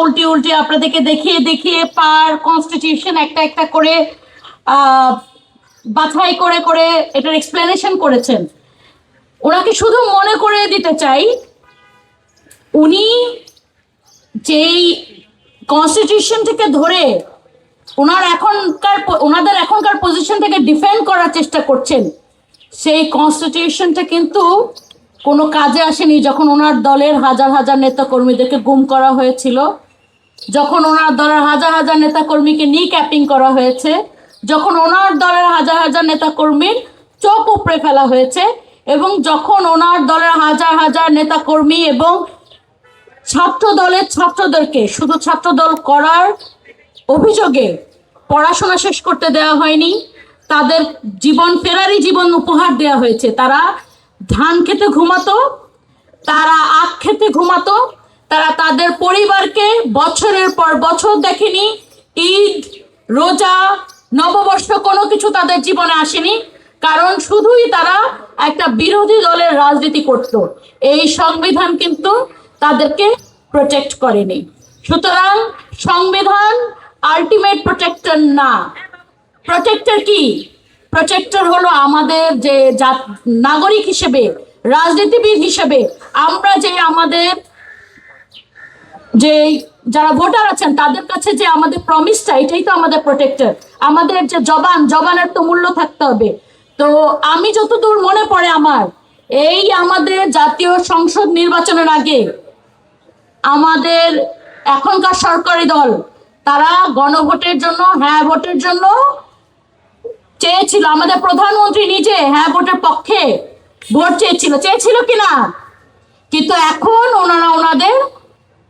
উল্টে উল্টে আপনাদেরকে দেখিয়ে দেখিয়ে পার কনস্টিটিউশন একটা একটা করে বাছাই করে করে এটার এক্সপ্লেনেশন করেছেন। ওনাকে শুধু মনে করে দিতে চাই, উনি যেই কনস্টিটিউশন থেকে ধরে ওনাদের এখনকার পজিশন থেকে ডিফেন্ড করার চেষ্টা করছেন, সেই কনস্টিটিউশনটা কিন্তু কোনো কাজে আসেনি। যখন ওনার দলের হাজার হাজার নেতা কর্মীদেরকে গুম করা হয়েছিল, যখন ওনার দলের হাজার হাজার নেতা কর্মীকে নি ক্যাপিং করা হয়েছে, যখন ওনার দলের হাজার হাজার নেতা কর্মীর চোখ উপড়ে ফেলা হয়েছে, এবং যখন ওনার দলের হাজার হাজার নেতা কর্মী এবং ছাত্র দলের ছাত্রদেরকে শুধু ছাত্র দল করার অভিযোগে পড়াশোনা শেষ করতে দেওয়া হয়নি, তাদের ফেরারি জীবন উপহার দেওয়া হয়েছে। তারা ধান খেতে ঘুমাতো, তারা আখ খেতে ঘুমাতো, তারা তাদের পরিবারকে বছরের পর বছর দেখেনি। ঈদ, রোজা, নববর্ষ কোনো কিছু তাদের জীবনে আসেনি, কারণ শুধুই তারা একটা বিরোধী দলের রাজনীতি করত। এই সংবিধান কিন্তু তাদেরকে প্রোটেক্ট করেনি। সুতরাং সংবিধান আলটিমেট প্রোটেক্টর না। প্রোটেক্টর কি? প্রোটেক্টর হলো আমাদের যে নাগরিক হিসেবে, রাজনীতিবিদ হিসেবে আমরা যে আমাদের যে যারা ভোটার আছেন তাদের কাছে যে আমাদের প্রমিসটা, এটাই তো আমাদের প্রোটেক্টর। আমাদের যে জবানের তো মূল্য থাকতে হবে। তো আমি যতদূর মনে পড়ে আমার, এই আমাদের জাতীয় সংসদ নির্বাচনের আগে আমাদের এখনকার সরকারি দল তারা গণভোটের জন্য, হ্যাঁ ভোটের জন্য চেয়েছিল। আমাদের প্রধানমন্ত্রী নিজে হ্যাঁ ভোটের পক্ষে ভোট চেয়েছিল কিনা? কিন্তু এখন ওনারা ওনাদের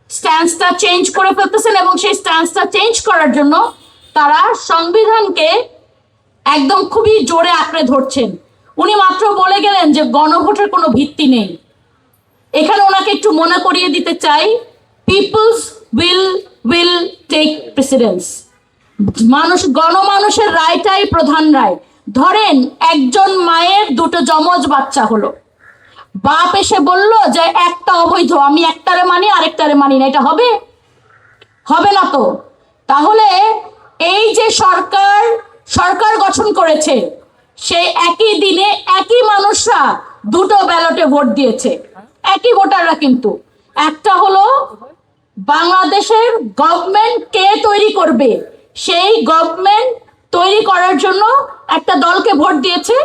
স্ট্যান্সটা চেঞ্জ করে ফেলতেছেন, এবং সেই স্ট্যান্সটা চেঞ্জ করার জন্য তারা সংবিধানকে একদম খুবই জোরে আঁকড়ে ধরছেন। উনি মাত্র বলে গেলেন যে গণভোটের কোনো ভিত্তি নেই। এখানে ওনাকে একটু মনে করিয়ে দিতে চাই, পিপলস উইল টেক প্রেসিডেন্স। গণমানুষের রায়টাই প্রধান রায়। ধরেন একজন মায়ের দুটো যমজ বাচ্চা হলো, বাপ এসে বলল যে একটা অবৈধ, আমি একটারে মানি আরেকটারে মানি না, এটা হবে? হবে না তো। তাহলে এই যে সরকার গঠন করেছে, সেই একই দিনে একই মানুষরা দুটো ব্যালটে ভোট দিয়েছে, একই ভোটাররা। কিন্তু একটা হলো বাংলাদেশের গভর্নমেন্ট কে তৈরি করবে, সেই গভর্নমেন্ট তৈরি করার জন্য একটা দলকে ভোট দিয়েছে,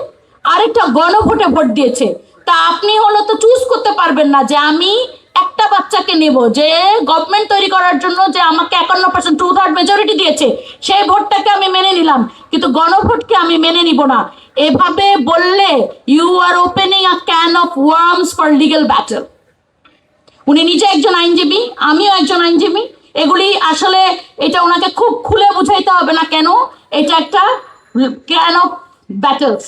আরেকটা গণভোটে ভোট দিয়েছে। তা আপনি হলো তো চুজ করতে পারবেন না যে আমি একটা বাচ্চাকে নেব, যে গভর্নমেন্ট তৈরি করার জন্য যে আমাকে 51% 2/3 মেজরিটি দিয়েছে, সেই ভোটটাকে আমি মেনে নিলাম, কিন্তু গণভোটকে আমি মেনে নিব না। এভাবে বললে you are opening a can of worms for legal battle. উনি নিজে একজন আইনজীবী, আমিও একজন আইনজীবী। এগুলি আসলে এটা ওনাকে খুব খুলে বুঝাইতে হবে না কেন এটা একটা ক্যান অফ ব্যাটলস।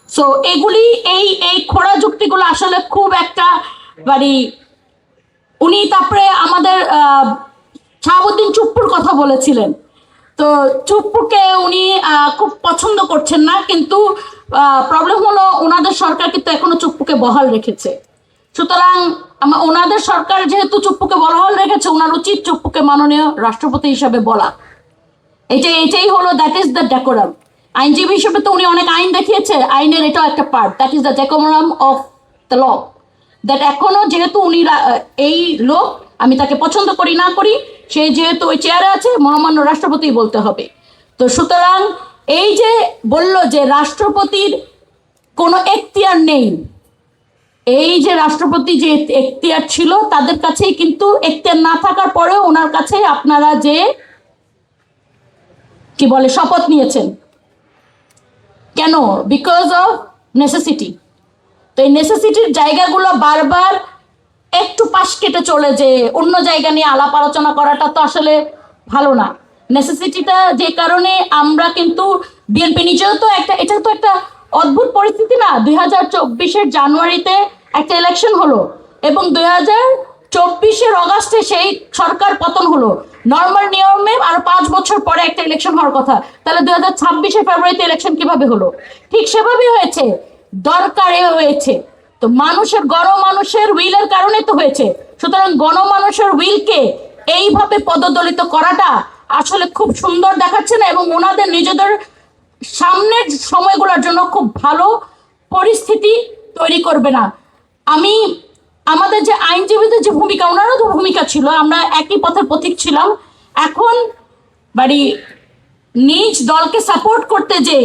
সো এগুলি এই খোড়া যুক্তিগুলো আসলে খুব একটা উনি তারপরে আমাদের শাহাবুদ্দিন চুপ্পুর কথা বলেছিলেন। তো চুপ্পুকে উনি খুব পছন্দ করছেন না, কিন্তু প্রবলেম হলো ওনাদের সরকার কিন্তু এখনো চুপ্পুকে বহাল রেখেছে। সুতরাং ওনাদের সরকার যেহেতু চুপ্পুকে বহাল রেখেছে, ওনার উচিত চুপ্পুকে মাননীয় রাষ্ট্রপতি হিসাবে বলা। এটাই হলো, দ্যাট ইজ দ্য ডেকোরাম। আইনজীবী হিসেবে তো উনি অনেক আইন দেখিয়েছে, আইনের এটাও একটা part, that is the decorum of the law. That এখনো যেহেতু উনি এই লোক, আমি তাকে পছন্দ করি না করি, সে যেহেতু ওই চেয়ারে আছে, মহামান্য রাষ্ট্রপতি বলতে হবে। তো সুতরাং এই যে বলল যে রাষ্ট্রপতির কোনো এখতিয়ার নেই, এই যে রাষ্ট্রপতি যে এখতিয়ার ছিল তাদের কাছেই কিন্তু এখতিয়ার না থাকার পরেও ওনার কাছে আপনারা যে কি বলে শপথ নিয়েছেন কেন? Because of necessity. তো এই নেসেসিটির জায়গাগুলো বারবার একটু পাশ কেটে চলে যে অন্য জায়গা নিয়ে আলাপ আলোচনা করাটা তো আসলে ভালো না। নেসেসিটিটা যে কারণে আমরা কিন্তু বিএনপি নিজেও তো এটা তো একটা অদ্ভুত পরিস্থিতি না, 2024-এর জানুয়ারিতে একটা ইলেকশন হলো এবং 2024-এর অগাস্টে সেই সরকার পতন হলো। নর্মাল নিয়মে আর 5 বছর পরে একটা ইলেকশন হওয়ার কথা, তাহলে 2026-এর ফেব্রুয়ারিতে ইলেকশন কিভাবে হলো? ঠিক সেভাবেই হয়েছে, দরকারে হয়েছে। তো গণমানুষের উইলের কারণে তো হয়েছে। সুতরাং গণমানুষের উইলকে এইভাবে পদদলিত করাটা আসলে খুব সুন্দর দেখাচ্ছে না, এবং ওনাদের নিজেদের সামনের সময়গুলোর জন্য খুব ভালো পরিস্থিতি তৈরি করবে না। আমি আমাদের যে আইনজীবীদের যে ভূমিকা, ওনারও তো ভূমিকা ছিল, আমরা একই পথের পথিক ছিলাম। এখন বাড়ি নিজ দলকে সাপোর্ট করতে যে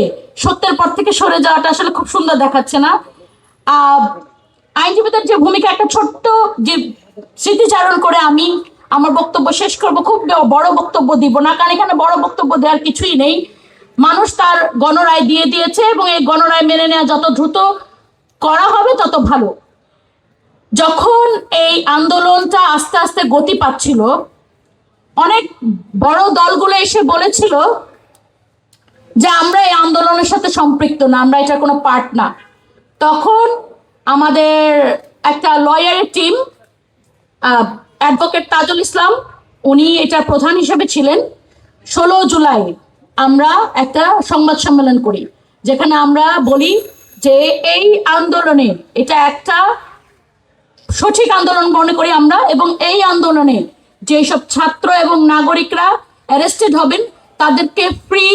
সত্যের পথ থেকে সরে যাওয়াটা আসলে খুব সুন্দর দেখাচ্ছে না। আইনজীবীদের যে ভূমিকা, একটা ছোট্ট যে স্মৃতিচারণ করে আমি আমার বক্তব্য শেষ করব। খুব বড় বক্তব্য দিব না, কারণ এখানে বড় বক্তব্য দেওয়ার কিছুই নেই। মানুষ তার গণরায় দিয়ে দিয়েছে, এবং এই গণরায় মেনে নেওয়া যত দ্রুত করা হবে তত ভালো। যখন এই আন্দোলনটা আস্তে আস্তে গতি পাচ্ছিল, অনেক বড় দলগুলো এসে বলেছিল যে আমরা এই আন্দোলনের সাথে সম্পৃক্ত না, আমরা এটার কোনো পার্ট না। তখন আমাদের একটা লয়ারের টিম, অ্যাডভোকেট তাজুল ইসলাম, উনি এটার প্রধান হিসেবে ছিলেন। 16 জুলাই আমরা একটা সংবাদ সম্মেলন করি, যেখানে আমরা বলি যে এই আন্দোলনে এটা একটা সঠিক আন্দোলন মনে করি আমরা, এবং এই আন্দোলনে যেসব ছাত্র এবং নাগরিকরা অ্যারেস্টেড হবেন তাদেরকে ফ্রি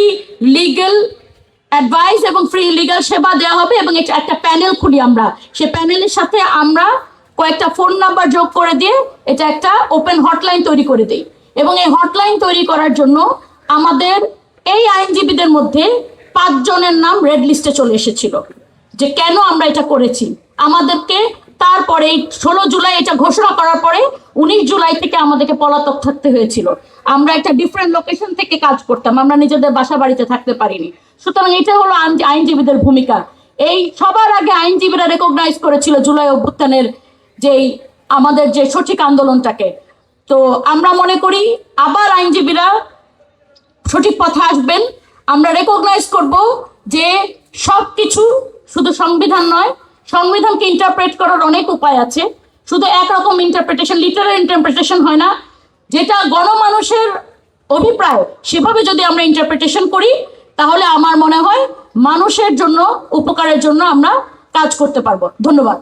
লিগ্যাল অ্যাডভাইস এবং ফ্রি লিগ্যাল সেবা দেওয়া হবে, এবং এটা একটা প্যানেল খুলি আমরা। সে প্যানেলের সাথে আমরা কয়েকটা ফোন নাম্বার যোগ করে দিয়ে এটা একটা ওপেন হটলাইন তৈরি করে দিই, এবং এই হটলাইন তৈরি করার জন্য আমাদের এই আইনজীবীদের মধ্যে 5 জনের নাম রেড লিস্টে চলে এসেছিল। যে কেন আমরা এটা করেছি, আমাদেরকে তারপরে 16 জুলাই এটা ঘোষণা করার পরে 19 জুলাই থেকে আমাদেরকে পলাতক থাকতে হয়েছিল। আমরা একটা ডিফারেন্ট লোকেশন থেকে কাজ করতাম, আমরা নিজেদের বাসা বাড়িতে থাকতে পারিনি। সুতরাং এটা হলো আইনজীবীদের ভূমিকা। এই সবার আগে আইনজীবীরা রেকগনাইজ করেছিল জুলাই অভ্যুত্থানের যেই আমাদের যে সঠিক আন্দোলনটাকে। তো আমরা মনে করি আবার আইনজীবীরা সঠিক পথে আসবেন। আমরা রেকগনাইজ করব যে সব কিছু শুধু সংবিধান নয়, সংবিধানকে ইন্টারপ্রেট করার অনেক উপায় আছে। শুধু একরকম ইন্টারপ্রিটেশন, লিটারাল ইন্টারপ্রিটেশন হয় না। যেটা গণমানুষের অভিপ্রায় সেভাবে যদি আমরা ইন্টারপ্রিটেশন করি, তাহলে আমার মনে হয় মানুষের জন্য, উপকারের জন্য আমরা কাজ করতে পারবো। ধন্যবাদ।